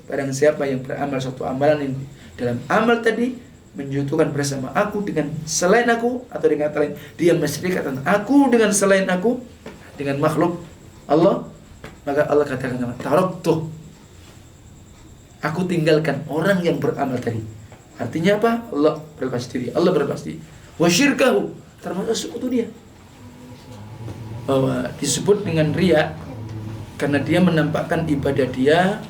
barang siapa yang beramal suatu amalan ini dalam amal tadi menjatuhkan bersama aku dengan selain aku, atau dengan kata lain dia mensyirikkan aku dengan selain aku, dengan makhluk Allah, maka Allah katakan taraktuh, aku tinggalkan orang yang beramal tadi. Artinya apa? Allah berlepas diri, Allah berlepas diri. Wa syirkahu, termasuk sekutu dia. Bahwa disebut dengan riya karena dia menampakkan ibadah dia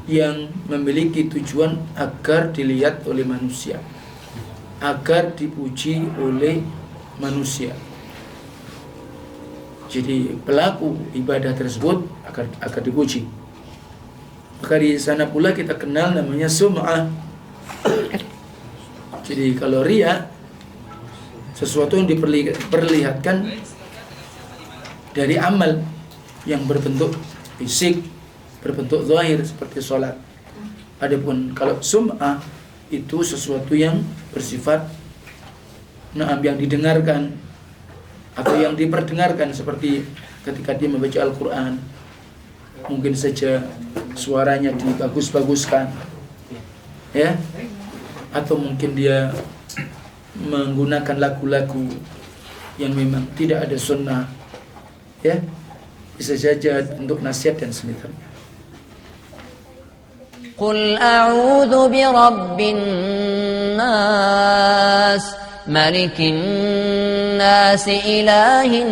yang memiliki tujuan agar dilihat oleh manusia, agar dipuji oleh manusia. Jadi pelaku ibadah tersebut agar dipuji. Maka di sana pula kita kenal namanya sum'ah. Jadi kalau riya, sesuatu yang diperlihatkan dari amal yang berbentuk fisik, berbentuk zahir seperti sholat. Adapun kalau sum'ah itu sesuatu yang bersifat yang didengarkan atau yang diperdengarkan, seperti ketika dia membaca Al-Quran, mungkin saja suaranya dibagus-baguskan, ya, atau mungkin dia menggunakan lagu-lagu yang memang tidak ada sunnah, ya, bisa saja untuk nasihat dan semacamnya. Qul a'udzu birabbin nas malikin nas ilahin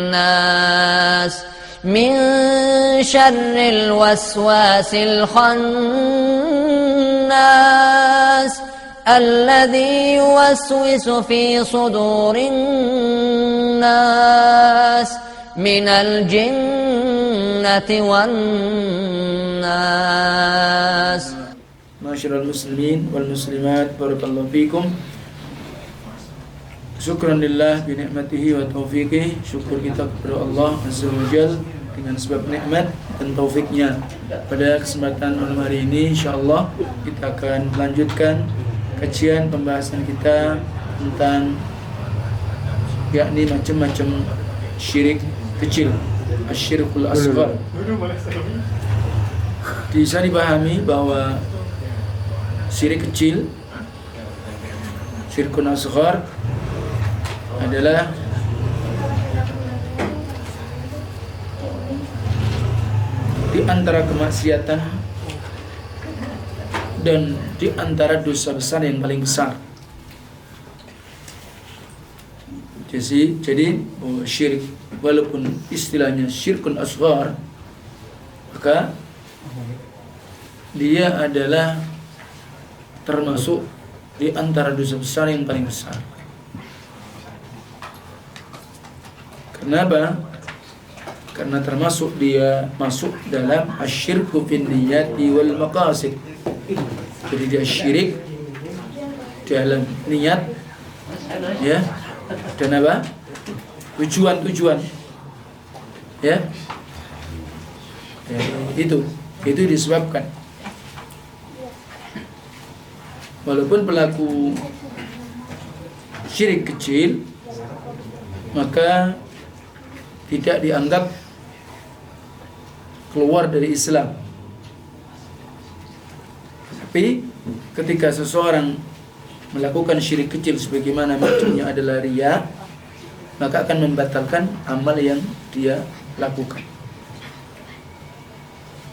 nas min syarril waswasil khannas alladzi yuwaswisu fi sudurin nas minal jinnati wan nas. Masyarul muslimin wal muslimat, barakallahu fikum. Syukran lillah bi ni'matihi wa taufiqih. Syukur kita kepada Allah Azza wa Jalla dengan sebab nikmat dan taufiknya. Pada kesempatan malam hari ini insyaallah kita akan melanjutkan kajian pembahasan kita tentang yakni macam-macam syirik kecil, asyirkul asghar. Bisa dipahami bahwa syirik kecil, syirkun asghar, adalah di antara kemaksiatan dan di antara dosa besar yang paling besar. Jadi syirik, walaupun istilahnya syirkun asghar, maka dia adalah termasuk di antara dosa besar yang paling besar. Kenapa? Karena termasuk dia masuk dalam asyirku fin niyati wal maqasid. Jadi dia syirik dalam niat, ya, dan apa? Tujuan, ya. Itu disebabkan walaupun pelaku syirik kecil maka tidak dianggap keluar dari Islam. Tapi ketika seseorang melakukan syirik kecil sebagaimana maksudnya adalah riya, maka akan membatalkan amal yang dia lakukan.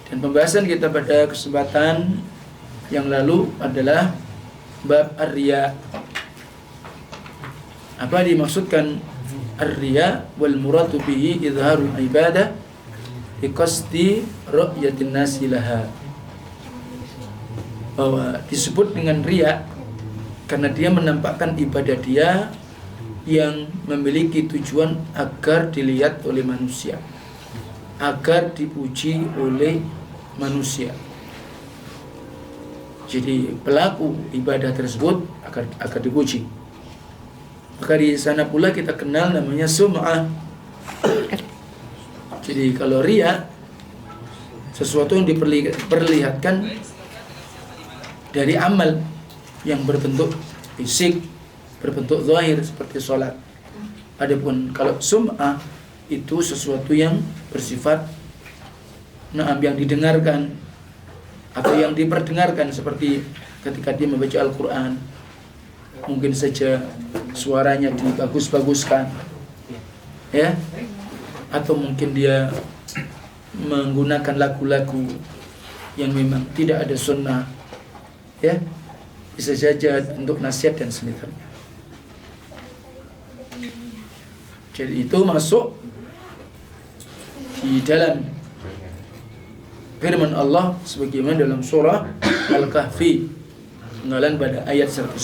Dan pembahasan kita pada kesempatan yang lalu adalah bab ar-riya. Apa dimaksudkan ar-riya? Wal muradu bihi izharul ibadah liqasdi ru'yatin nasi laha. Bahwa disebut dengan riya karena dia menampakkan ibadah dia yang memiliki tujuan agar dilihat oleh manusia, agar dipuji oleh manusia. Jadi pelaku ibadah tersebut agar dipuji. Maka di sana pula kita kenal namanya sum'ah. Jadi kalau riya, sesuatu yang diperlihatkan dari amal yang berbentuk fisik, berbentuk zahir seperti sholat. Adapun kalau sum'ah itu sesuatu yang bersifat yang didengarkan atau yang diperdengarkan seperti ketika dia membaca Al-Quran, mungkin saja suaranya dibagus-baguskan, ya, atau mungkin dia menggunakan lagu-lagu yang memang tidak ada sunnah, ya, bisa saja untuk nasihat dan semisalnya. Jadi itu masuk di dalam firman Allah sebagaimana dalam surah Al-Kahfi, penggalan pada ayat 110.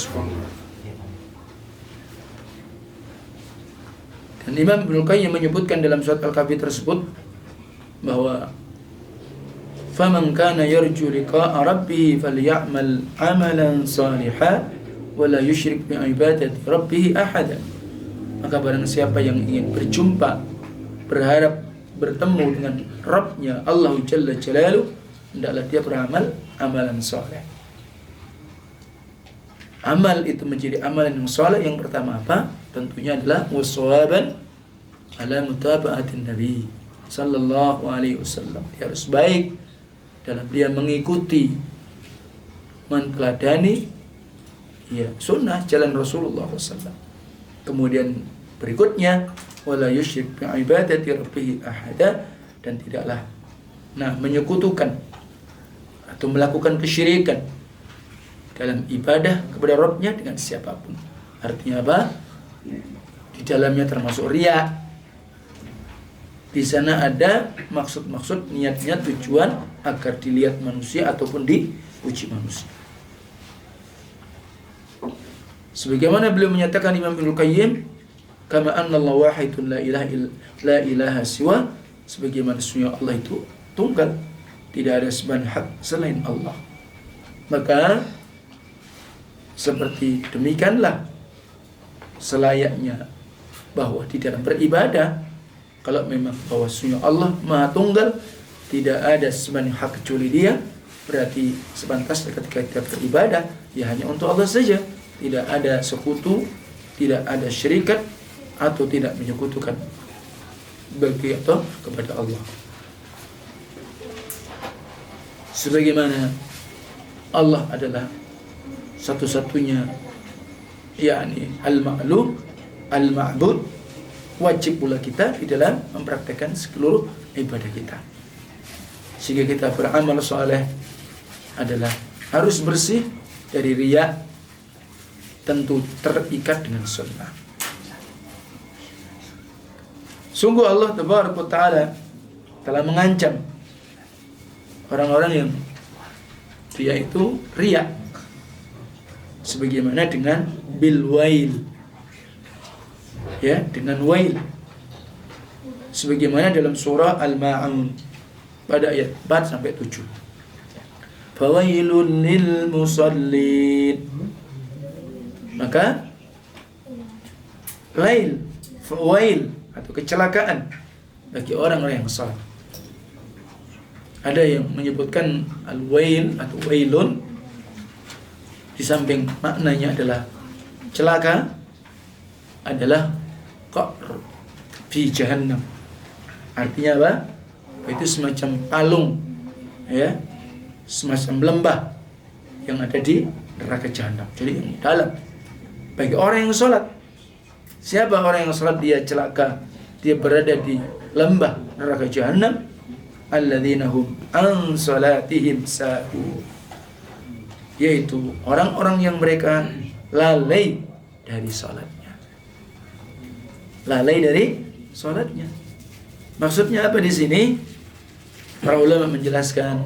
Dan Imam Ibnu Qayyim menyebutkan dalam surat Al-Kahfi tersebut bahwa faman kana yarju liqa'a rabbih falyamal 'amalan shalihan wa la yusyrik bi ibadati rabbih ahada. Maka barang siapa yang ingin berjumpa, berharap bertemu dengan Rabbnya Allah Jalla Jalaluh, hendaklah dia beramal amalan saleh. Amal itu menjadi amalan yang saleh, yang pertama apa? Tentunya adalah waswaban ala mutaba'atin Nabi sallallahu alaihi wasallam. Dia harus baik dalam dia mengikuti, menteladani, ya, sunnah jalan Rasulullah SAW. Kemudian berikutnya wala yusyrik bi ibadati rabbih ahada, dan tidaklah menyekutukan atau melakukan kesyirikan dalam ibadah kepada Rabbnya dengan siapapun. Artinya apa? Di dalamnya termasuk riya. Di sana ada maksud-maksud, niatnya, tujuan agar dilihat manusia ataupun dipuji manusia. Sebagaimana beliau menyatakan Imam Ibnu Qayyim, kama anna Allah wahidun la ilaha siwa, sebagaimana sesungguhnya Allah itu tunggal, tidak ada sembahan hak selain Allah. Maka seperti demikianlah selayaknya bahwa di dalam beribadah, kalau memang bahwa sesungguhnya Allah Maha Tunggal, tidak ada sembahan hak kecuali Dia, berarti sepantasnya ketika kita beribadah ya hanya untuk Allah saja. Tidak ada sekutu, tidak ada syirikat, atau tidak menyekutukan bagi atau kepada Allah. Sebagaimana Allah adalah satu-satunya, yakni al-ma'lum, al-ma'bud, wajib pula kita di dalam mempraktekkan seluruh ibadah kita. Sehingga kita beramal saleh adalah harus bersih dari riya, tentu terikat dengan sunnah. Sungguh Allah Tabaraka Ta'ala telah mengancam orang-orang yang dia itu riya, sebagaimana dengan bil wail, ya, dengan wail, sebagaimana dalam surah Al-Ma'un pada ayat 4 sampai 7. Fawailun lil musallin. Maka fawail atau kecelakaan bagi orang-orang yang salat. Ada yang menyebutkan al-wail atau wailun, di samping maknanya adalah celaka, adalah qa'r fi jahannam. Artinya apa? Itu semacam palung, ya, semacam lembah yang ada di neraka jahanam. Jadi yang dalam. Bagi orang yang sholat, siapa orang yang sholat dia celaka, dia berada di lembah neraka jahanam. Alladzina hum an salatihim sahun, yaitu orang-orang yang mereka lalai dari sholatnya. Lalai dari sholatnya. Maksudnya apa di sini? Para ulama menjelaskan,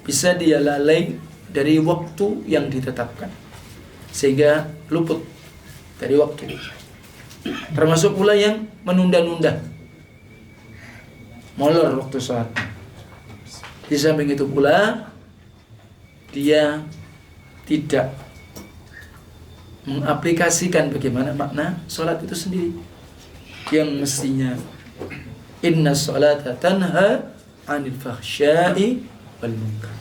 bisa dia lalai dari waktu yang ditetapkan, sehingga luput dari waktu. Termasuk pula yang menunda-nunda, molor waktu sholat. Di samping itu pula dia tidak mengaplikasikan bagaimana makna sholat itu sendiri, yang mestinya inna sholata tanha 'anil fahsya'i wal munkar.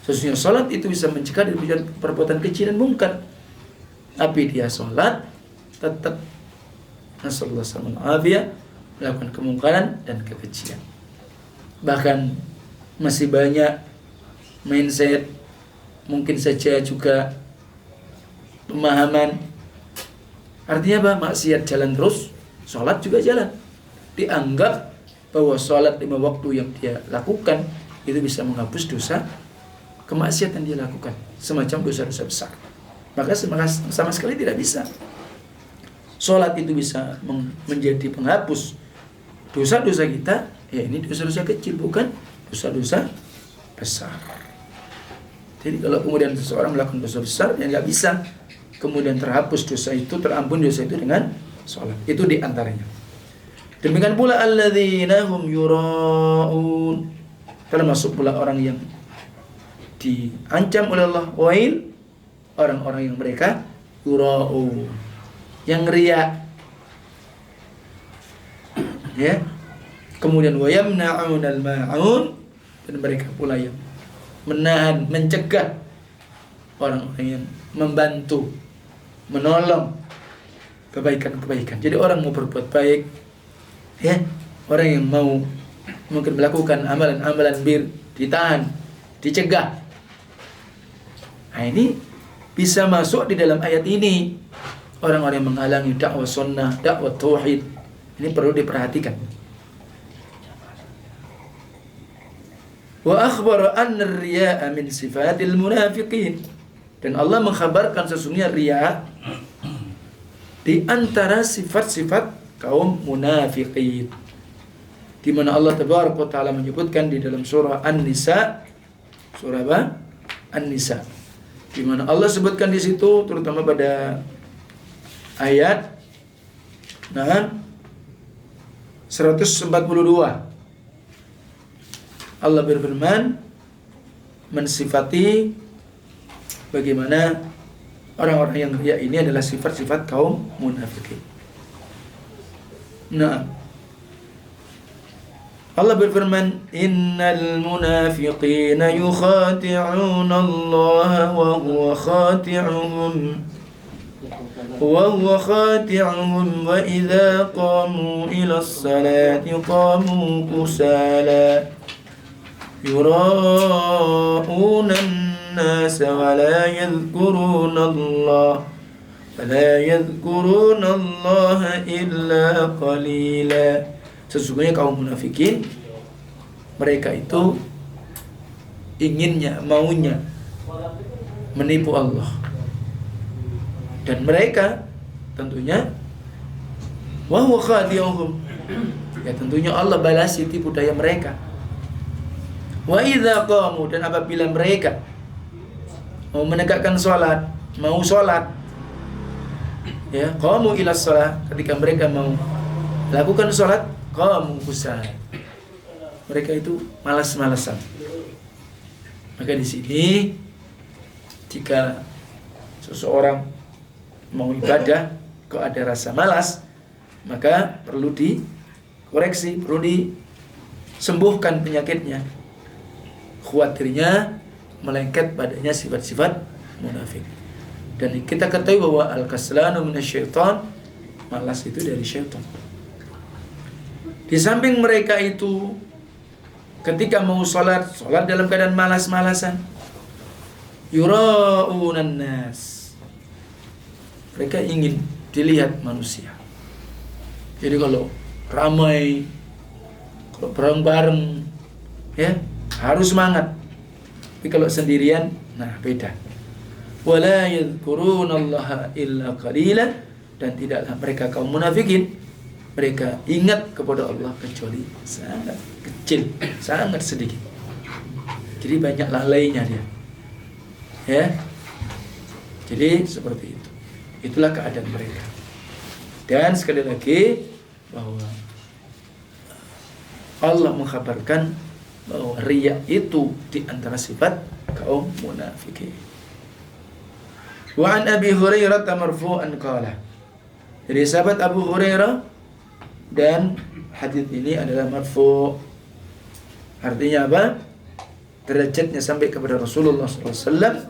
Sesungguhnya sholat itu bisa mencegah dari perbuatan keji dan mungkar. Tapi dia sholat tetap nasallallahu alaihi wasallam melakukan kemungkaran dan kekejian. Bahkan masih banyak mindset, mungkin saja juga pemahaman. Artinya apa? Maksiat jalan terus, sholat juga jalan. Dianggap bahwa sholat 5 waktu yang dia lakukan itu bisa menghapus dosa kemaksiatan dia lakukan, semacam dosa-dosa besar. Maka sama sekali tidak bisa. Sholat itu bisa menjadi penghapus dosa-dosa kita, ya ini dosa-dosa kecil, bukan dosa-dosa besar. Jadi kalau kemudian seseorang melakukan dosa besar, ya nggak bisa kemudian terhapus dosa itu, terampun dosa itu dengan sholat. Itu diantaranya. Demikian pula alladzina hum yura'un, termasuk pula orang yang diancam oleh Allah, wail, orang-orang yang mereka yura'un, yang riya, ya. Kemudian wa yamna'un al-ma'un, dan mereka pula yang menahan, mencegah orang-orang yang membantu, menolong kebaikan-kebaikan. Jadi orang mau berbuat baik, ya, orang yang mau mungkin melakukan amalan-amalan bir, ditahan, dicegah. Nah, ini bisa masuk di dalam ayat ini. Orang-orang yang menghalangi dakwah sunnah, dakwah tauhid, ini perlu diperhatikan. Wa akhbara anna ar-riya'a min sifatil munafiqin, dan Allah mengkhabarkan sesungguhnya riya di antara sifat-sifat kaum munafiqin, di mana Allah Tabaraka wa Ta'ala menyebutkan di dalam surah An-Nisa, surah apa? An-Nisa, di mana Allah sebutkan di situ terutama pada ayat 142. Allah berfirman mensifati bagaimana orang-orang yang riya ini adalah sifat-sifat kaum munafikin. Nah, Allah berfirman, innal munafiqina yukhati'una Allah wa huwa khati'uhum wa idza qamu ila as-salati qamu kusala yura'una an-nas wa la yadhkuruna Allah illa qalila. Sesungguhnya kaum munafikin, mereka itu inginnya, maunya menipu Allah, dan mereka tentunya wa huwa khadi'uhum, ya tentunya Allah balasi tipu daya mereka. Wa idza qamu, dan apabila mereka mau menegakkan sholat, mau sholat, ya, qamu ila shalah, ketika mereka mau lakukan sholat, qamu kusala, mereka itu malas-malasan. Maka di sini jika seseorang mau ibadah kok ada rasa malas, maka perlu dikoreksi, perlu disembuhkan penyakitnya. Khawatirnya melengket padanya sifat-sifat munafik. Dan kita ketahui bahwa al-kaslanu minasyaitan, malas itu dari syaitan. Di samping mereka itu ketika mau sholat dalam keadaan malas-malasan. Yura'unan nas, mereka ingin dilihat manusia. Jadi kalau ramai, kalau bareng-bareng, ya harus semangat. Tapi kalau sendirian, nah beda. Wala yadhkurunallaha illa qalila, dan tidaklah mereka kaum munafikin mereka ingat kepada Allah kecuali sangat kecil, sangat sedikit. Jadi banyak lalainya dia, ya. Jadi seperti itu. Itulah keadaan mereka. Dan sekali lagi bahwa Allah mengkhabarkan bahwa riya itu di antara sifat kaum munafikin. Wa an Abi Hurairah marfu'an qala, dari sahabat Abu Hurairah, dan hadis ini adalah marfu', artinya apa? Derajatnya sampai kepada Rasulullah SAW,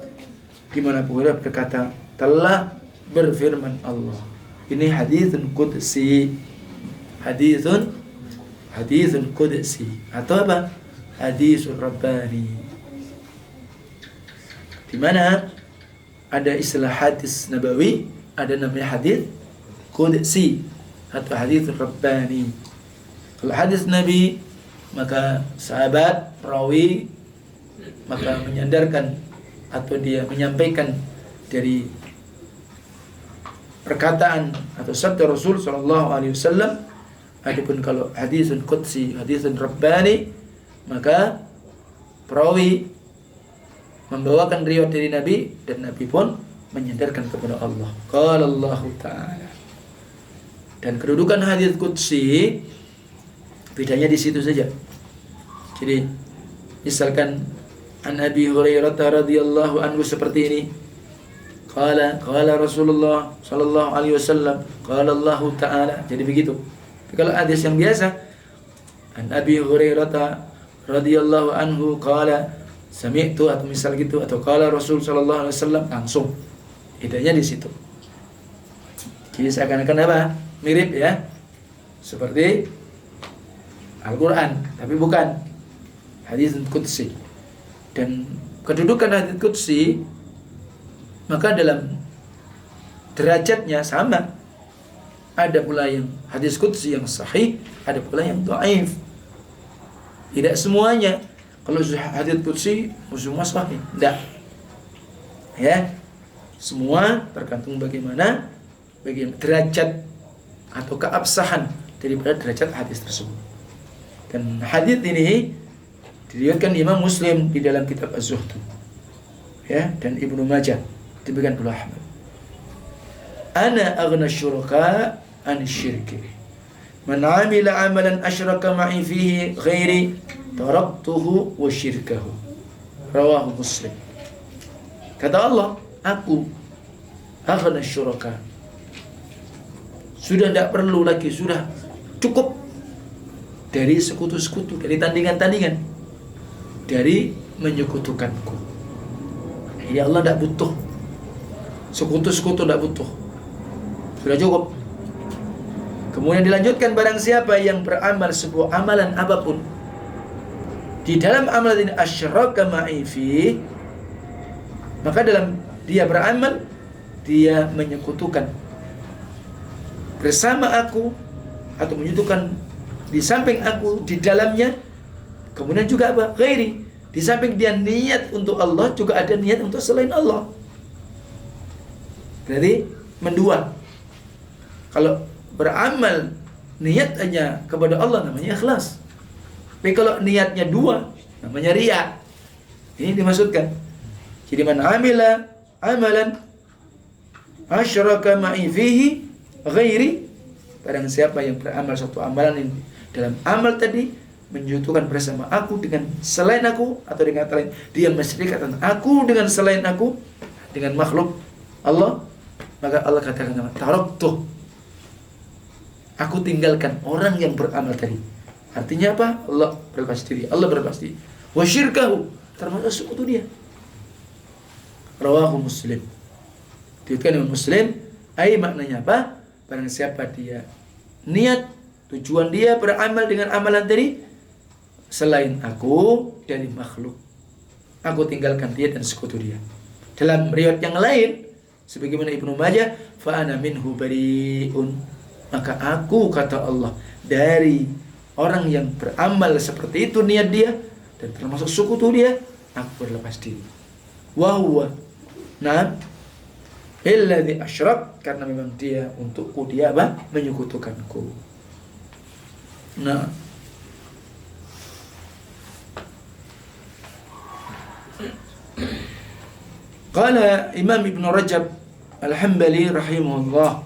di mana Abu Hurairah berkata, telah berfirman Allah. Ini haditsun qudsi, haditsun qudsi, atau apa? Hadisul Rabbani. Di mana ada istilah hadis nabawi, ada namanya hadis qudsi atau hadis rabbani. Kalau hadis Nabi, maka sahabat perawi maka menyandarkan atau dia menyampaikan dari perkataan atau sabda Rasul sallallahu alaihi wasallam. Adapun kalau hadisun qudsi, hadisun rabbani, maka perawi membawakan riwayat dari Nabi dan Nabi pun menyandarkan kepada Allah. Qala Allah Ta'ala. Dan kedudukan hadis qudsi bedanya di situ saja. Jadi misalkan an Abi Hurairah radhiyallahu anhu seperti ini. Qala Rasulullah sallallahu alaihi wasallam, qala Allah Ta'ala. Jadi begitu. Tapi kalau hadis yang biasa, an Abi Hurairah radhiyallahu anhu qala sami'tu, atau misal gitu, atau qala Rasul sallallahu alaihi wasallam, langsung. Bedanya di situ. Jadi seakan-akan apa? Mirip ya. Seperti Al-Quran, tapi bukan hadis qudsi. Dan kedudukan hadis qudsi, maka dalam derajatnya sama. Ada pula yang hadis qudsi yang sahih, ada pula yang dhaif. Tidak semuanya kalau hadis qudsi semua sahih, tidak. Ya, semua tergantung bagaimana derajat atau keabsahan daripada derajat hadis tersebut. Dan hadis ini diriwayatkan Imam Muslim di dalam kitab Az-Zuhd, ya, dan Ibnu Majah, demikian pula Ahmad. Ana aghna syuraka an syirki. Man 'amila 'amalan asyraka ma'i fihi ghairi taraktuhu wa syirkahu. Rawahu Muslim. Kata Allah, aku aghna syuraka. Sudah tidak perlu lagi, sudah cukup dari sekutu-sekutu, dari tandingan-tandingan, dari menyekutukanku. Ya Allah tidak butuh sekutu-sekutu, tidak butuh, sudah cukup. Kemudian dilanjutkan, barang siapa yang beramal sebuah amalan apapun, di dalam amalan ini asyraka ma'i fi, maka dalam dia beramal, dia menyekutukan bersama aku atau menyekutukan di samping aku di dalamnya. Kemudian juga apa? Ghairi. Di samping dia niat untuk Allah, juga ada niat untuk selain Allah. Berarti mendua. Kalau beramal niat hanya kepada Allah, namanya ikhlas. Tapi kalau niatnya dua, namanya riya. Ini dimaksudkan. Jadi man amila amalan asyraka ma'i fihi ghairi, barang siapa yang beramal suatu amalan ini, dalam amal tadi menyekutukan bersama aku dengan selain aku, atau dengan kata lain dia mensyirikkan aku dengan selain aku, dengan makhluk Allah, maka Allah katakan taraktuh, aku tinggalkan orang yang beramal tadi. Artinya apa? Allah berlepas diri, Allah berlepas diri. Wa syirkahu, termasuk sekutu dia. Rawahu Muslim. Diriwayatkan Imam Muslim. Ai maknanya apa? Barang siapa dia niat, tujuan dia beramal dengan amalan tadi selain aku dari makhluk, aku tinggalkan dia dan sekutu dia. Dalam riwayat yang lain sebagaimana Ibnu Majah, fa ana minhu bariun, maka aku, kata Allah, dari orang yang beramal seperti itu niat dia dan termasuk sekutu dia, aku berlepas diri. Wa huwa illadzi asyrak, karena memang dia untukku dia apa? Menyekutukanku. Nah, qala Imam Ibn Rajab Al-Hambali rahimahullah,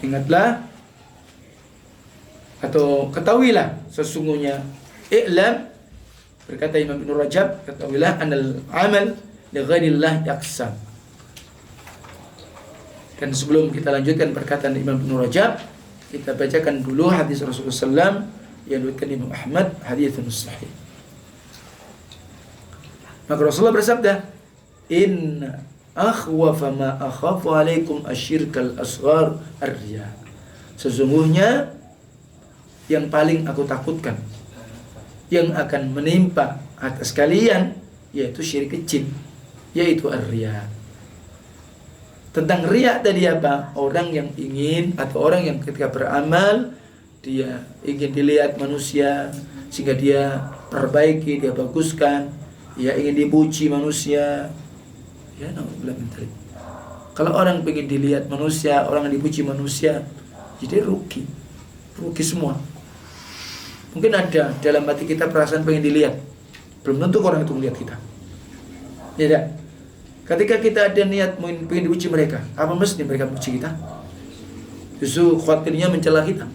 ingatlah atau ketahuilah sesungguhnya, i'lam, berkata Imam Ibn Rajab, ketahuilah anal amal li ghairillah yaqsam. Dan sebelum kita lanjutkan perkataan Imam Ibn Rajab, kita bacakan dulu hadis Rasulullah SAW yang diriwayatkan Imam Ahmad, haditsun sahih. Maka Rasulullah bersabda, inna akhwafa ma akhafu alaikum asyirkal asghar ar-riya. Sesungguhnya yang paling aku takutkan yang akan menimpa atas kalian, yaitu syirik kecil, yaitu ar-riya. Tentang riya tadi apa? Orang yang ingin, atau orang yang ketika beramal dia ingin dilihat manusia sehingga dia perbaiki, dia baguskan, dia ingin dipuji manusia. Ya, kalau orang ingin dilihat manusia, orang yang dipuji manusia, jadi rugi semua. Mungkin ada dalam hati kita perasaan pengen dilihat, belum tentu orang itu melihat kita. Ya tak? Ketika kita ada niat pengen dipuji mereka, apa mesti mereka puji kita? Justru khawatirnya mencela kita.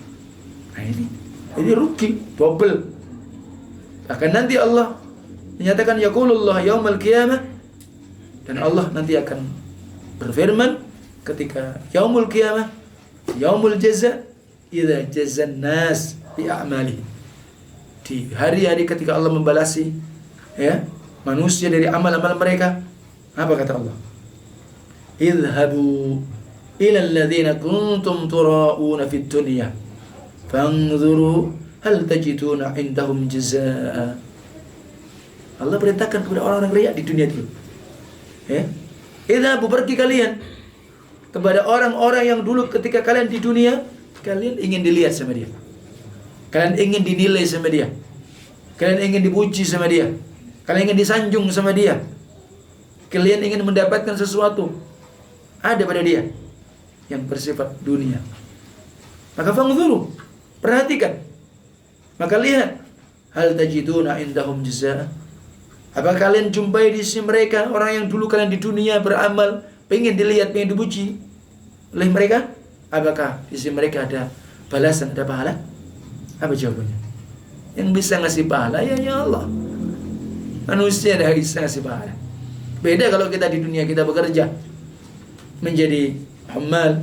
Nah ini rugi, double. Bahkan nanti Allah menyatakan yaqulullah yaumal qiyamah, dan Allah nanti akan berfirman ketika yaumul qiyamah, yaumul jaza, idza jazan nas bi a'malihim. Di hari-hari ketika Allah membalasi ya manusia dari amal-amal mereka, apa kata Allah? Idhabu ila alladhina kuntum tura'una fid dunya fanzuru hal tajiduna indahum jazaa. Allah perintahkan kepada orang-orang riya di dunia dulu. Ya. Idhabu, pergi kalian kepada orang-orang yang dulu ketika kalian di dunia kalian ingin dilihat sama dia. Kalian ingin dinilai sama dia. Kalian ingin dipuji sama dia. Kalian ingin disanjung sama dia. Kalian ingin mendapatkan sesuatu ada pada dia yang bersifat dunia. Maka fangzuru, perhatikan. Maka lihat, hal tajiduna indahum jazaa. Apa kalian jumpai di sisi mereka orang yang dulu kalian di dunia beramal, pengen dilihat, pengen dipuji oleh mereka? Apakah di sisi mereka ada balasan, ada pahala? Apa jawabannya? Yang bisa ngasih pahala ya Allah. Manusia dah bisa ngasih pahala. Beda kalau kita di dunia kita bekerja menjadi hamal,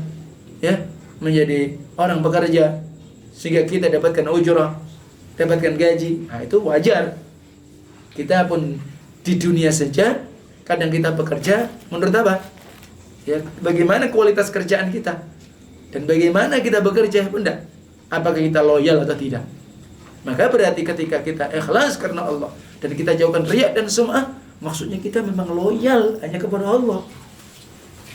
ya, menjadi orang bekerja sehingga kita dapatkan ujrah, dapatkan gaji. Nah, itu wajar. Kita pun di dunia saja kadang kita bekerja menurut apa? Ya, bagaimana kualitas kerjaan kita dan bagaimana kita bekerja, benda. Apakah kita loyal atau tidak? Maka berarti ketika kita ikhlas karena Allah dan kita jauhkan riya dan sum'ah, maksudnya kita memang loyal hanya kepada Allah.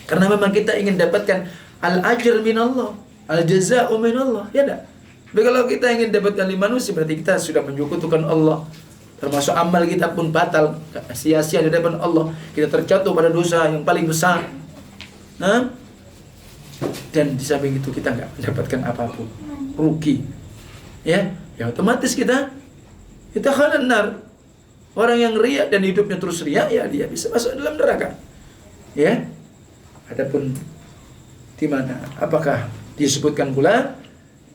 Karena memang kita ingin dapatkan al-ajr min Allah, al-jaza'u min Allah, ya tak? Tapi kalau kita ingin dapatkan di manusia, berarti kita sudah menyekutukan Allah. Termasuk amal kita pun batal, sia-sia di hadapan Allah. Kita terjatuh pada dosa yang paling besar. Nah, dan di samping itu kita nggak mendapatkan apapun, rugi. Ya otomatis kita khalan nar. Orang yang riya dan hidupnya terus riya, ya dia bisa masuk dalam neraka. Ya. Adapun di mana? Apakah disebutkan pula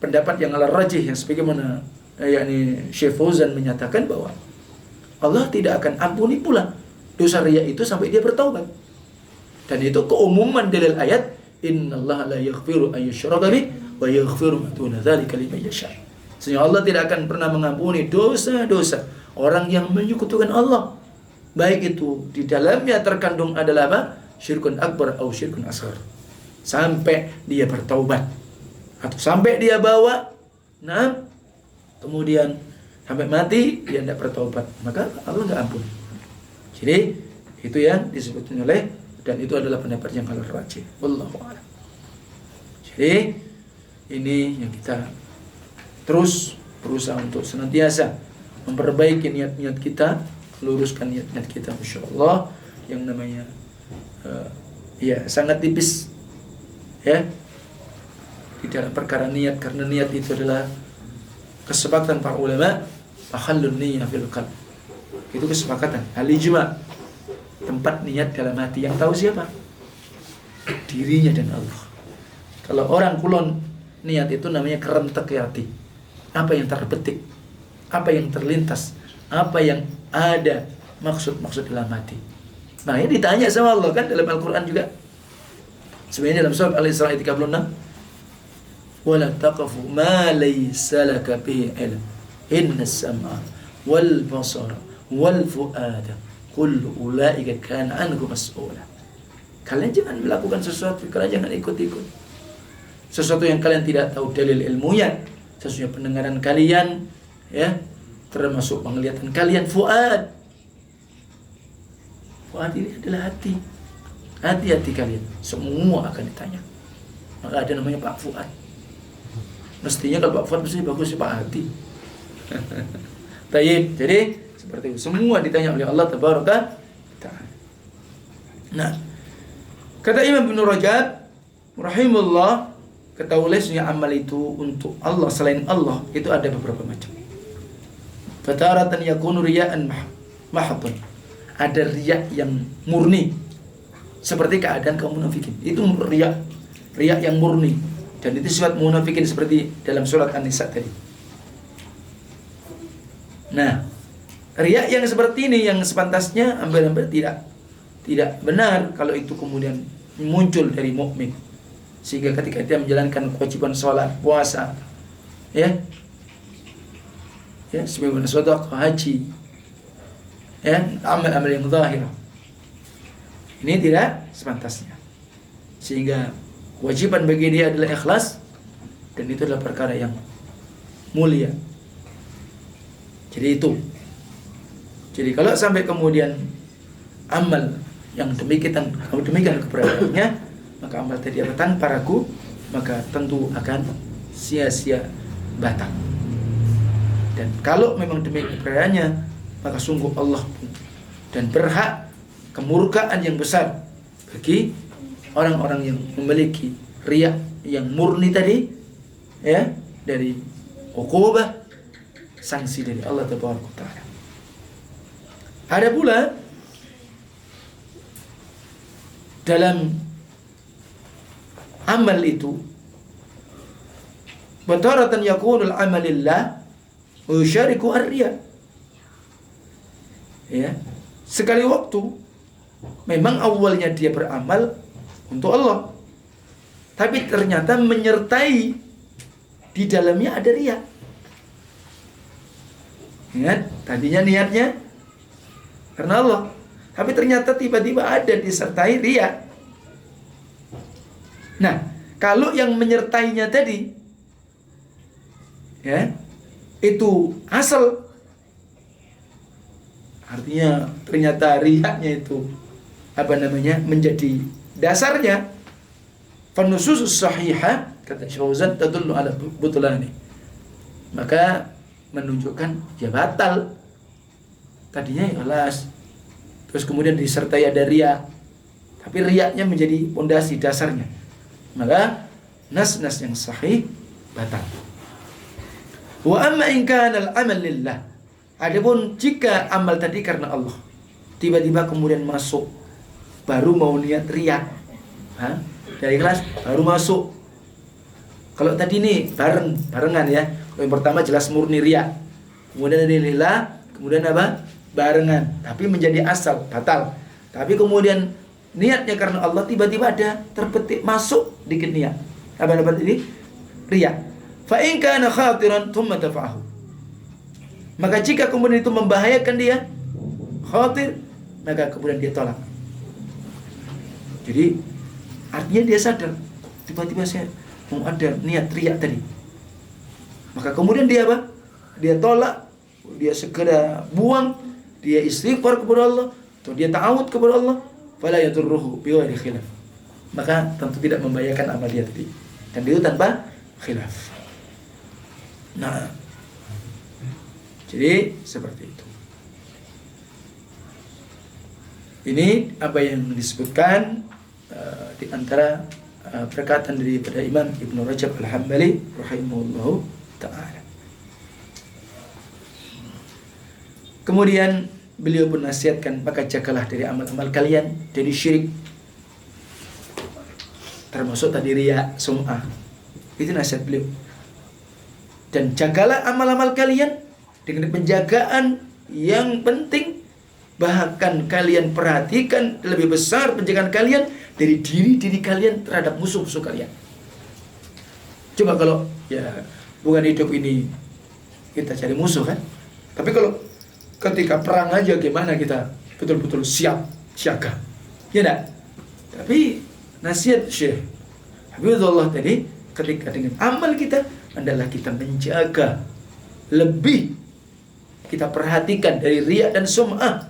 pendapat yang al-rajih yang sebagaimana yakni Syekh Fauzan menyatakan bahwa Allah tidak akan ampuni pula dosa riya itu sampai dia bertaubat. Dan itu keumuman dalil ayat innallaha la yaghfiru an yushraka bih wa yaghfiru ma duna dzalika liman yasha. Sehingga Allah tidak akan pernah mengampuni dosa-dosa orang yang menyekutukan Allah. Baik itu di dalamnya terkandung adalah apa? Syirkun akbar atau syirkun asghar. Sampai dia bertaubat atau sampai dia bawa kemudian sampai mati dia tidak bertaubat, maka Allah tidak ampun. Jadi itu yang disebutkan oleh, dan itu adalah pendapat yang kalau rajih. Wallahu a'lam. Jadi ini yang kita terus berusaha untuk senantiasa memperbaiki niat-niat kita, luruskan niat-niat kita, insyaallah. Yang namanya sangat tipis ya di dalam perkara niat, karena niat itu adalah kesepakatan para ulama, mahallun niyyah fil qalb. Itu kesepakatan al-ijma', tempat niat dalam hati. Yang tahu siapa? Dirinya dan Allah. Kalau orang kulon niat itu namanya kerentek hati. Apa yang terbetik, apa yang terlintas, apa yang ada maksud-maksud dalam hati. Nah, ini ditanya sama Allah kan dalam Al-Qur'an juga. Sebenarnya dalam surah Al-Isra ayat 36, wala taqfu ma laysa laka bihi ilm innas sam'a wal basara wal fuada kullu ulaika kana anhu mas'ula. Kalian jangan melakukan sesuatu, kalian jangan ikut-ikut sesuatu yang kalian tidak tahu dalil ilmunya, sesuatu pendengaran kalian, ya, termasuk penglihatan kalian fuad. Fuad ini adalah hati. Hati-hati kalian semua akan ditanya. Maka ada namanya Pak Fuad. Mestinya kalau Pak Fuad mesti bagus Pak Hati. Tayyib. Jadi seperti itu. Semua ditanya oleh Allah Tabaraka Ta'ala. Nah, kata Imam Ibn Rajab rahimahullah, ketahuilah amal itu untuk Allah selain Allah itu ada beberapa macam. Fataratan yakunu riya'an mahdhan. Ada riya yang murni. Seperti keadaan kaum munafikin. Itu riya yang murni. Dan itu sifat munafikin seperti dalam surat An-Nisa tadi. Nah, riya yang seperti ini yang sepantasnya hampir-hampir tidak benar kalau itu kemudian muncul dari mukmin. Sehingga ketika dia menjalankan kewajiban sholat, puasa, sebagaimana sedekah, haji, amal-amal yang zahir, ini tidak sepantasnya. Sehingga kewajiban bagi dia adalah ikhlas, dan itu adalah perkara yang mulia. Jadi kalau sampai kemudian amal yang demikian keberadaannya, maka amal tadi tanpa ragu, maka tentu akan sia-sia batal. Dan kalau memang demikian keberadaannya, maka sungguh Allah dan berhak kemurkaan yang besar bagi orang-orang yang memiliki riya yang murni tadi, dari uqubah, sanksi dari Allah Taala. Ada pula dalam amal itu bataratan yakunul amalillah wa yusyariku ar-riya. Sekali waktu memang awalnya dia beramal untuk Allah, tapi ternyata menyertai di dalamnya ada riya. Tadinya niatnya karena Allah, tapi ternyata tiba-tiba ada disertai riya. Nah, kalau yang menyertainya tadi, itu asal, artinya ternyata riyanya itu menjadi dasarnya. Fanusus sahihah, kata Syauzan, tadullu ala butulani, maka menunjukkan batal. Tadinya ikhlas, terus kemudian disertai ada riya, tapi riyanya menjadi pondasi dasarnya, maka nas-nas yang sahih batal. Wa amma in kana al-amal lillah, adapun jika amal tadi karena Allah, tiba-tiba kemudian masuk, baru mau niat riya, dari ikhlas baru masuk. Kalau tadi ini barengan ya. Kalau yang pertama jelas murni riya, kemudian ada lillah, kemudian barengan, tapi menjadi asal, batal. Tapi kemudian niatnya karena Allah, tiba-tiba ada terpetik masuk dikit niat. Ini riya. Fa in kana khatiran thumma dafa'ahu. Maka jika kemudian itu membahayakan dia, khatir, maka kemudian dia tolak. Jadi artinya dia sadar, tiba-tiba saya mau ada niat riya tadi. Maka kemudian dia Dia tolak, dia segera buang, dia istighfar kepada Allah, atau dia ta'awud kepada Allah, fala yadurruhu bighairi khilaf. Maka tentu tidak membahayakan amal dia tadi, dan itu tanpa khilaf. Nah, jadi seperti itu. Ini apa yang disebutkan di antara perkataan daripada Imam Ibn Rajab Al-Hambali rahimahullahu ta'ala. Kemudian beliau pun nasihatkan, maka jagalah dari amal-amal kalian dari syirik, termasuk tadi riya, sum'ah. Itu nasihat beliau. Dan jagalah amal-amal kalian dengan penjagaan yang penting. Bahkan kalian perhatikan lebih besar penjagaan kalian dari diri kalian terhadap musuh-musuh kalian. Coba kalau bukan hidup ini kita cari musuh kan, tapi kalau ketika perang aja gimana kita betul-betul siap siaga, ya enggak? Tapi nasihat Syekh Habibullah tadi, ketika dengan amal kita adalah kita menjaga lebih kita perhatikan dari riya dan sum'ah.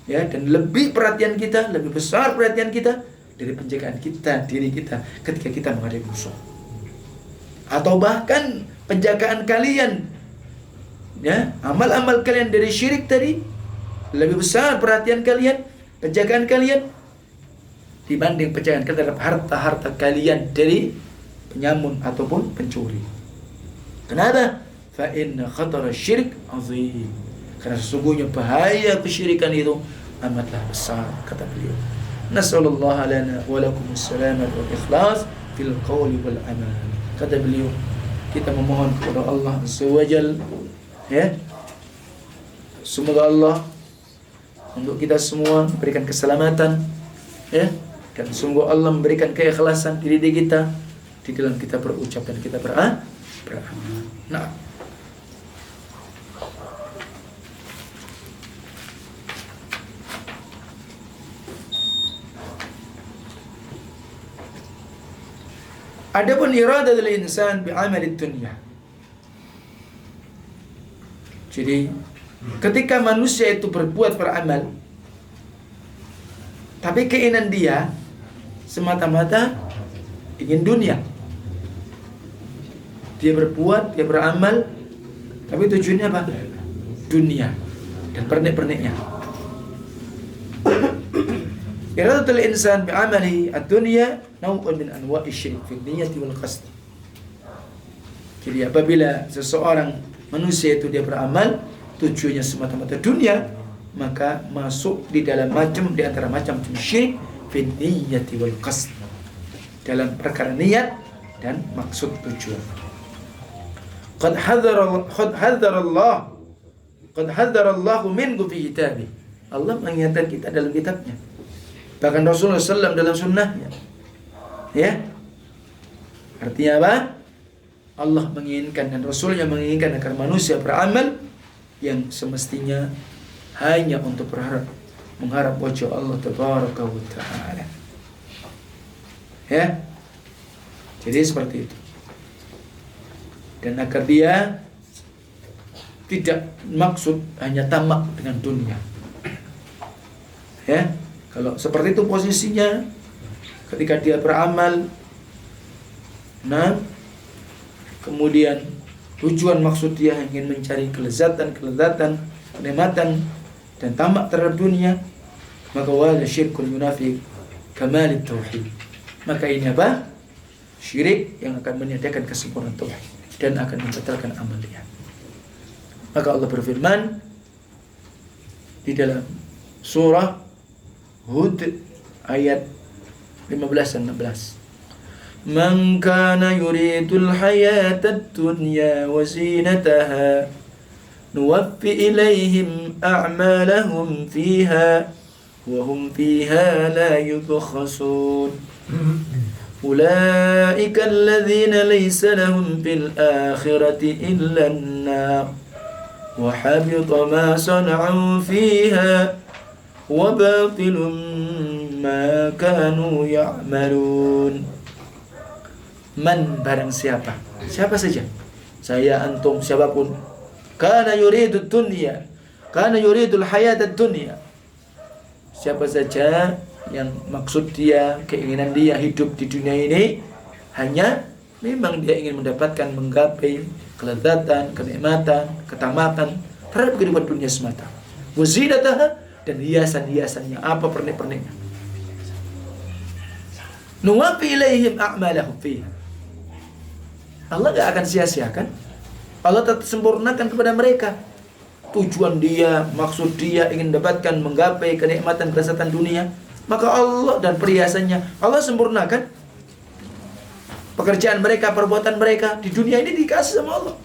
Ya, dan lebih perhatian kita, lebih besar perhatian kita dari penjagaan kita, diri kita ketika kita menghadapi musuh. Atau bahkan penjagaan kalian, ya, amal-amal kalian dari syirik tadi lebih besar perhatian kalian, penjagaan kalian dibanding penjagaan kalian terhadap harta-harta kalian dari penyamun ataupun pencuri. Kenapa? Fa inna khatara syirik azim. Karena sesungguhnya bahaya kesyirikan itu amatlah besar, kata beliau. Nasallallahu lana wa lakumus salamat wal ikhlas fil qawli wal amal. Kata beliau, kita memohon kepada Allah Azza wa Jalla, ya, semoga Allah untuk kita semua memberikan keselamatan, ya, dan semoga Allah memberikan keikhlasan di diri kita di dalam kita berucap dan kita beramal. Nah, adapun iradatul insan bi'amali dunya. Jadi ketika manusia itu berbuat beramal, tapi keinginan dia semata-mata ingin dunia. Dia berbuat, dia beramal, tapi tujuannya apa? Dunia dan pernik-perniknya. Iradatul insan bi'amali ad-dunya naw'un min anwa'i syirik fi niyyati wal qasd. Jadi apabila seseorang manusia itu dia beramal tujuannya semata-mata dunia, maka masuk di dalam di antara macam syirik fi niyyati wal qasd, dalam perkara niat dan maksud tujuan. Qad hadzara Allah minhu fi kitabih. Allah mengingatkan kita dalam kitabnya. Bahkan Rasulullah SAW dalam sunnahnya. Ya. Artinya apa? Allah menginginkan dan Rasulnya menginginkan agar manusia beramal yang semestinya hanya untuk mengharap wajah Allah Tabaraka wa Ta'ala. Ya. Jadi seperti itu. Dan agar dia tidak maksud hanya tamak dengan dunia. Ya. Kalau seperti itu posisinya ketika dia beramal, nah, kemudian tujuan maksud dia ingin mencari kelezatan, kenikmatan dan tamak terhadap dunia, maka wala syirkun yunafi kamalit tauhid. Maka ini apa? Syirik yang akan meniadakan kesempurnaan tauhid dan akan membatalkan amalnya. Maka Allah berfirman di dalam surah Hud ayat 15 dan 16. Man kana yuridul hayatad dunya wa zinataha nuwaffi ilaihim a'malahum fiha wa hum fiha la yubkhasun. Ulaika alladhina laysa lahum fil akhirati illa an-nar wa habita ma sana'u fiha wa batilun ma kanu ya'malun. Man, barang siapa saja, saya, antum, siapapun, kana yuridud dunya, kana yuridul hayatad dunya, siapa saja yang maksud dia, keinginan dia hidup di dunia ini hanya memang dia ingin mendapatkan, menggapai kelezatan, kenikmatan, ketamakan terhadap kehidupan dunia semata, wazinataha, dan hiasan-hiasannya, apa pernik-perniknya. Nuwafi ilaihim a'malahum fiha. Allah gak akan sia-siakan. Allah tetap sempurnakan kepada mereka tujuan dia, maksud dia ingin mendapatkan, menggapai kenikmatan kelezatan dunia, maka Allah dan perhiasannya Allah sempurnakan. Pekerjaan mereka, perbuatan mereka di dunia ini dikasih sama Allah.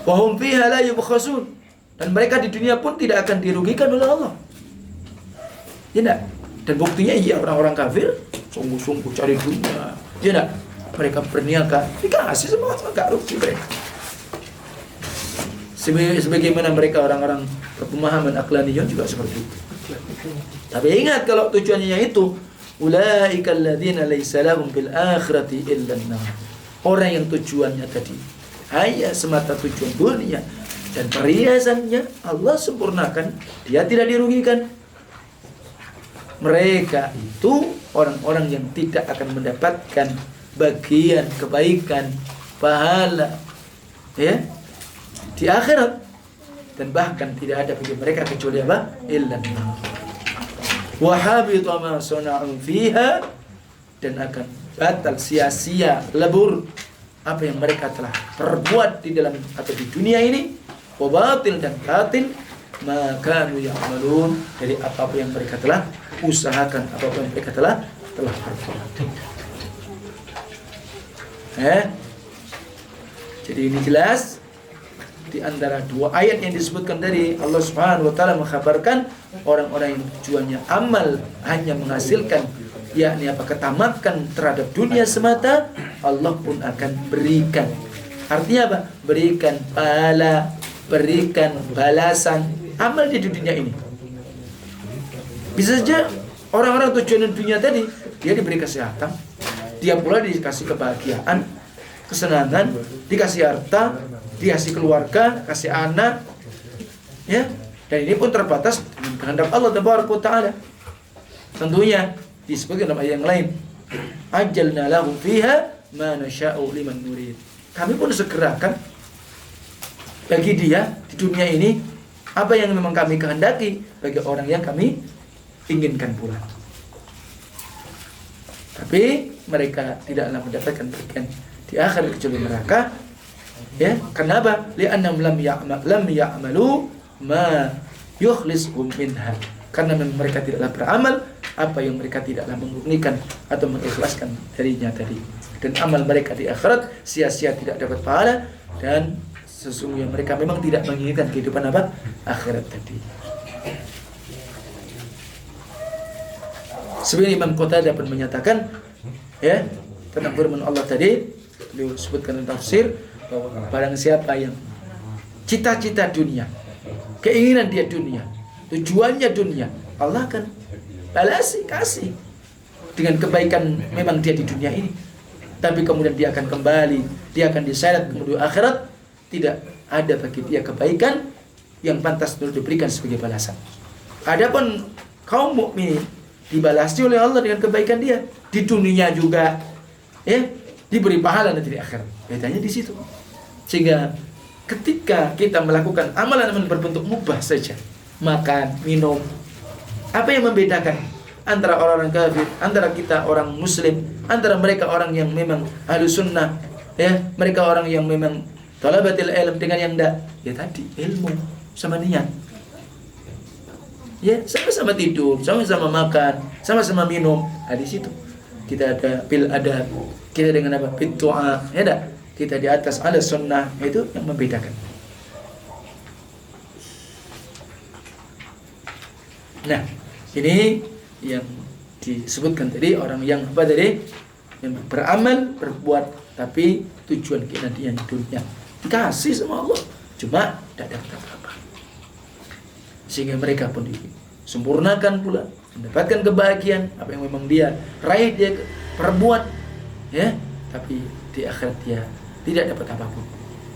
Wa hum fiha la yubkhasun. Dan mereka di dunia pun tidak akan dirugikan oleh Allah. Tidak. Dan buktinya iya, orang-orang kafir sungguh-sungguh cari dunia. Tidak. Mereka berniaga, dikasih semua, gak rugi mereka. Sebagaimana mereka orang-orang berpemahaman aqlaniyah juga seperti itu. Tapi ingat, kalau tujuannya itu, ulaika alladzina laysa lahum fil akhirati illa an-nar. Orang yang tujuannya tadi hanya semata tujuan dunia, Dan perhiasannya Allah sempurnakan, dia tidak dirugikan. Mereka itu orang-orang yang tidak akan mendapatkan bagian kebaikan, pahala, ya, di akhirat. Dan bahkan tidak ada bagi mereka kecuali apa? Illa nar. Wa habita ma sana'u fiha, dan akan batal, sia-sia, lebur apa yang mereka telah perbuat di dalam atau di dunia ini. Wa batil, dan batil ma kanu ya'malun, dari apa yang mereka telah usahakan, apa yang mereka telah perbuat. Jadi ini jelas di antara dua ayat yang disebutkan dari Allah Subhanahu wa taala mengkhabarkan orang-orang yang tujuannya amal hanya menghasilkan, yakni apa, ketamakan terhadap dunia semata, Allah pun akan berikan. Artinya apa? Berikan pahala, berikan balasan amal di dunia ini. Bisa saja orang-orang tujuan dunia tadi, dia diberi kesehatan, dia pula dikasih kebahagiaan, kesenangan, dikasih harta, dikasih keluarga, kasih anak, ya. Dan ini pun terbatas dengan kehendak Allah Taala. Tentunya disebutkan dalam ayat yang lain, ajalna lahum fiha ma nasha'u liman nurid. Kami pun segerakan bagi dia di dunia ini apa yang memang kami kehendaki bagi orang yang kami inginkan pula. Tapi mereka tidaklah mendapatkan bagian di akhirat kecuali neraka. Ya, kenapa? Li'annahum lam ya'malu ma yukhlishum minha. Karena mereka tidaklah beramal apa yang mereka tidaklah memurnikan atau mengikhlaskan darinya tadi. Dan amal mereka di akhirat sia-sia, tidak dapat pahala, dan sesungguhnya mereka memang tidak menginginkan kehidupan apa? Akhirat tadi. Sebenarnya Imam Qatadah pun menyatakan, ya, tentang firman Allah tadi, beliau sebutkan dalam tafsir bahwa barang siapa yang cita-cita dunia, keinginan dia dunia, tujuannya dunia, Allah akan balasi, kasih dengan kebaikan memang dia di dunia ini. Tapi kemudian dia akan kembali, dia akan diseret menuju akhirat, tidak ada bagi dia kebaikan yang pantas untuk diberikan sebagai balasan. Adapun kaum mukmin dibalasi oleh Allah dengan kebaikan dia di dunia juga, ya, diberi pahala nanti di akhirat. Bedanya di situ. Sehingga ketika kita melakukan amalan-amalan berbentuk mubah saja, makan, minum, apa yang membedakan antara orang-orang kafir, antara kita orang muslim, antara mereka orang yang memang ahlu sunnah, ya, mereka orang yang memang talabatil ilm dengan yang enggak? Ya tadi, ilmu sama niat. Ya, sama-sama tidur, sama-sama makan, sama-sama minum. Di situ kita ada kita dengan apa? Doa, ya enggak? Kita di atas ala sunnah, itu yang membedakan. Nah, ini yang disebutkan tadi, orang yang apa tadi? Yang beramal, berbuat, tapi tujuan kita dia di dunia. Dikasih sama Allah, cuma tidak dapat apa-apa. Sehingga mereka pun disempurnakan pula, mendapatkan kebahagiaan apa yang memang dia raih, dia perbuat, ya, tapi di akhirat dia tidak dapat apapun.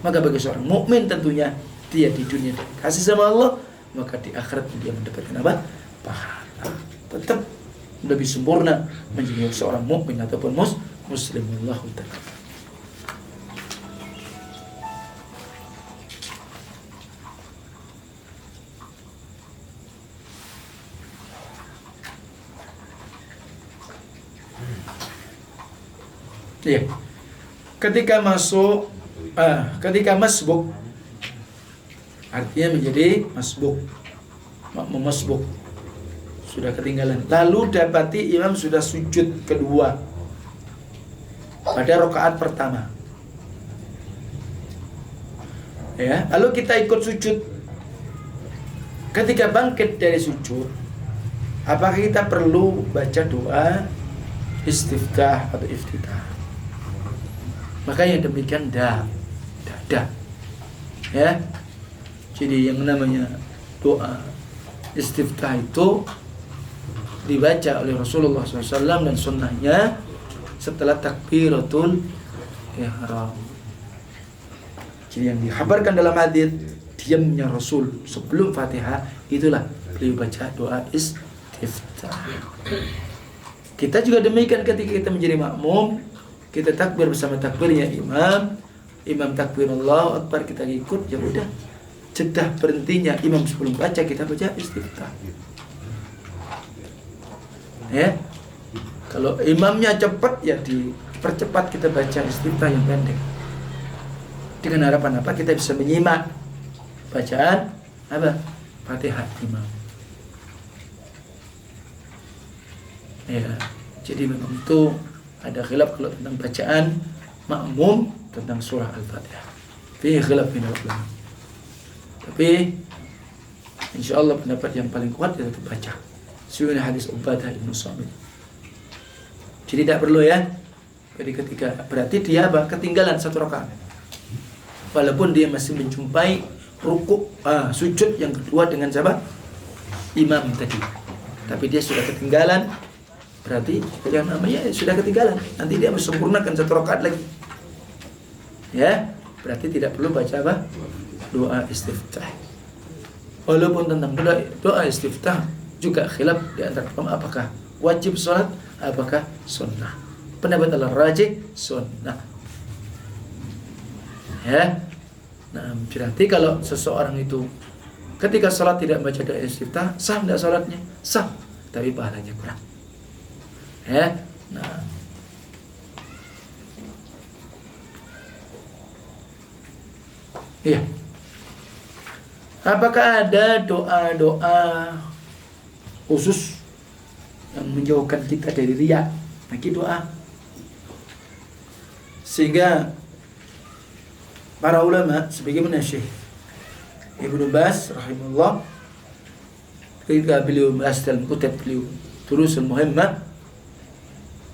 Maka bagi seorang mukmin tentunya dia di dunia kasih sama Allah, maka di akhirat dia mendapatkan apa? Pahala. Tetap lebih sempurna menjadi seorang mukmin ataupun muslim. Wallahu ta'ala. Ya. Ketika masbuk, artinya menjadi masbuk, memasbuk, sudah ketinggalan. Lalu dapati imam sudah sujud kedua pada rakaat pertama. Ya, lalu kita ikut sujud. Ketika bangkit dari sujud, apakah kita perlu baca doa istiftah atau iftitah? Maka yang demikian tidak ada, ya. Jadi yang namanya doa istiftah itu dibaca oleh Rasulullah SAW dan sunnahnya setelah takbiratul ihram. Jadi yang dikhabarkan dalam hadis, diamnya Rasul sebelum Fatihah, itulah beliau baca doa istiftah. Kita juga demikian ketika kita menjadi makmum, kita takbir bersama takbirnya imam, imam takbir Allahu Akbar, kita ikut, ya udah, jedah berhentinya imam sebelum baca, kita baca istiftah. Ya, kalau imamnya cepat, ya dipercepat, kita baca istiftah yang pendek. Dengan harapan apa? Kita bisa menyimak bacaan apa? Fatihah imam. Ya, jadi memang itu ada khilaf kalau tentang bacaan makmum tentang surah Al-Fatihah. Fi khilaf min ulama. Tapi insyaallah pendapat yang paling kuat adalah baca. Sunnah hadis Ubadah bin Samit. Jadi tidak perlu ya. Jadi ketika berarti dia ketinggalan satu rakaat. Walaupun dia masih menjumpai rukuk sujud yang kedua dengan siapa? Imam tadi. Tapi dia sudah ketinggalan. Berarti yang namanya sudah ketinggalan. Nanti dia sempurnakan satu rakaat lagi. Ya, berarti tidak perlu baca apa? Doa istiftah. Walaupun tentang doa istiftah juga khilaf di antara ulama, apakah wajib sholat, apakah sunnah. Pendapat al-rajih sunnah. Ya. Nah, berarti kalau seseorang itu ketika sholat tidak baca doa istiftah, sah tidak sholatnya? Sah, tapi pahalanya kurang. Ya, nah, iya. Apakah ada doa-doa khusus yang menjauhkan kita dari riya? Bagi doa, sehingga para ulama sebagaimana Syekh Ibnu Baz rahimahullah ketika beliau membahas dalam kitab beliau Durusul Muhimmah,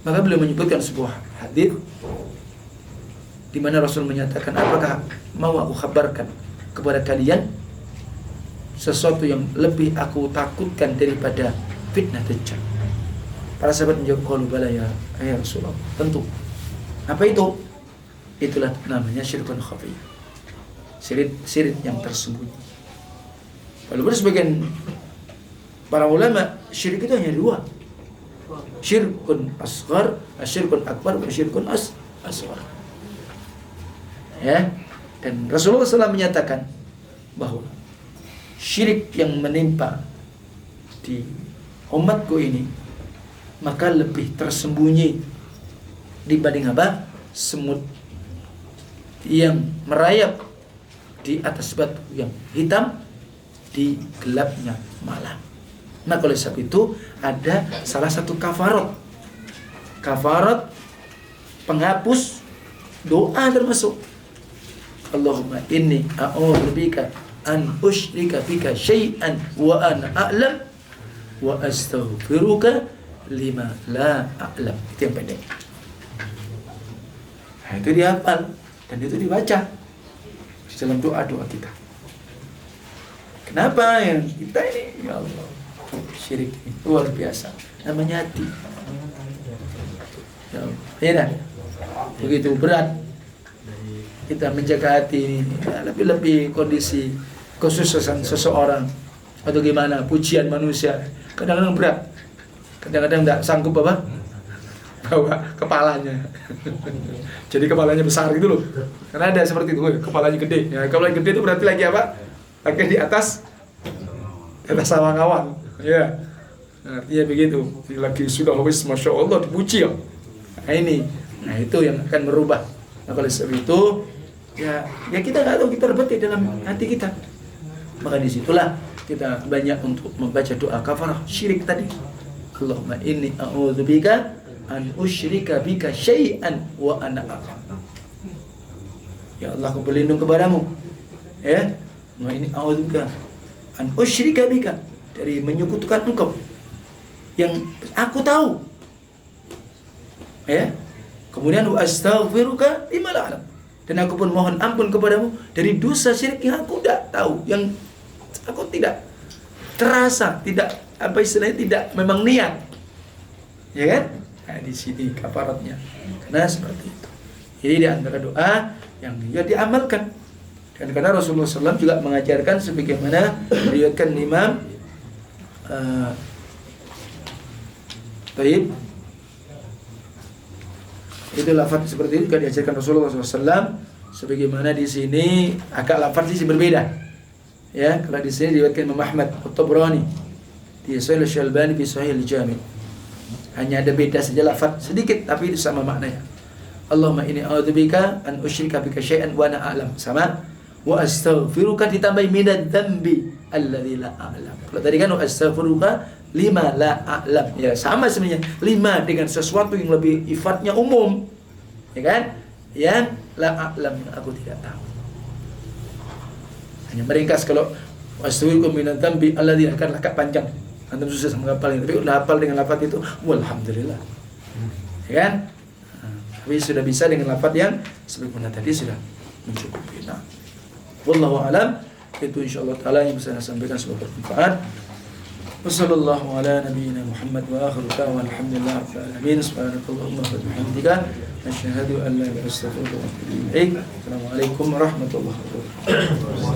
maka beliau menyebutkan sebuah hadis di mana Rasul menyatakan, apakah mau aku kabarkan kepada kalian sesuatu yang lebih aku takutkan daripada fitnah Dajjal? Para sahabat menjawab, qalu bala ya Rasulullah, tentu. Apa itu? Itulah namanya syirkun khafi, syirik yang tersembunyi. Walaupun sebagian para ulama syirik itu hanya dua, syirkun asghar, syirkun akbar, syirkun asghar. Ya, dan Rasulullah SAW menyatakan bahwa syirik yang menimpa di umatku ini maka lebih tersembunyi dibanding apa? Semut yang merayap di atas batu yang hitam di gelapnya malam. Nah, oleh sebab itu ada salah satu kafarat penghapus doa termasuk Allahumma inni a'udzubika an usyrika bika syai'an wa ana a'lam wa astaghfiruka lima la a'lam. Itu yang pendek. Nah, itu dihafal dan itu dibaca dalam doa-doa kita. Kenapa yang kita ini, ya Allah, syirik ini luar biasa, namanya hati. Ya Allah, ya, begitu berat kita menjaga hati ini, ya, lebih-lebih kondisi kesuksesan seseorang atau gimana, pujian manusia kadang-kadang berat, kadang-kadang tidak sanggup bawa kepalanya. Jadi kepalanya besar gitu loh, karena ada seperti itu, kepalanya gede ya. Kepalanya gede itu berarti lagi apa? Lagi di atas awang-awang ya, artinya begitu, lagi sudah wis masya Allah dipuji ya. Nah itu yang akan merubah. Nah kalau seperti itu ya kita nggak tahu, kita rebut di dalam hati kita. Maka disitulah kita banyak untuk membaca doa kafarah syirik tadi. Allahumma inni a'udzubika an usyrika bika syai'an wa ana a'lam. Ya Allah, aku berlindung kepadamu, ya, wa inni a'udzubika an usyrika bika, dari menyekutukan engkau yang aku tahu, ya. Kemudian wa astaghfiruka lima la a'lam, dan aku pun mohon ampun kepadamu dari dosa syirik yang aku tidak tahu, yang aku tidak terasa, tidak apa istilahnya, tidak memang niat, ya kan? Nah, di sini kafaratnya. Karena seperti itu. Jadi di antara doa yang ya diamalkan Dan karena Rasulullah SAW juga mengajarkan sebagaimana diriwayatkan Imam Taib, itu lafaz seperti itu juga diajarkan Rasulullah SAW. Sebagaimana di sini agak lafaz sih berbeda. Ya, kalau di sini diriwayatkan Imam Ahmad At-Tabrani di Sahih Al-Syalbani di Sahih Al-Jami'. Hanya ada beda saja lafaz sedikit tapi itu sama maknanya. Allahumma inni a'udzubika an usyrika bika syai'an wa ana a'lam. Sama. Wa astaghfiruka ditambahi minadz dzambi alladzi la a'lam. Kalau tadi kan wa astaghfiruka lima la a'lam. Ya, sama sebenarnya. Lima dengan sesuatu yang lebih sifatnya umum. Ya kan? Yang la a'lam, aku tidak tahu. Hanya meringkas kalau wa astaghfiruka minadz dzambi alladzi akan agak panjang. Antum susah menghafalnya, tapi udah hafal dengan lafaz itu, walhamdulillah. Ya kan? Tapi sudah bisa dengan lafaz yang sebagaimana tadi sudah mencukupi. Nah, wallahu alam, itu insyaallah taala yang bisa saya sampaikan semoga bermanfaat. Wassallallahu ala nabiyyina Muhammad wa akhiru da'wana alhamdulillah rabbil alamin. Subhanakallahumma wa bihamdika asyhadu an la ilaha illa anta astaghfiruka wa atubu ilaik. Assalamualaikum warahmatullahi wabarakatuh.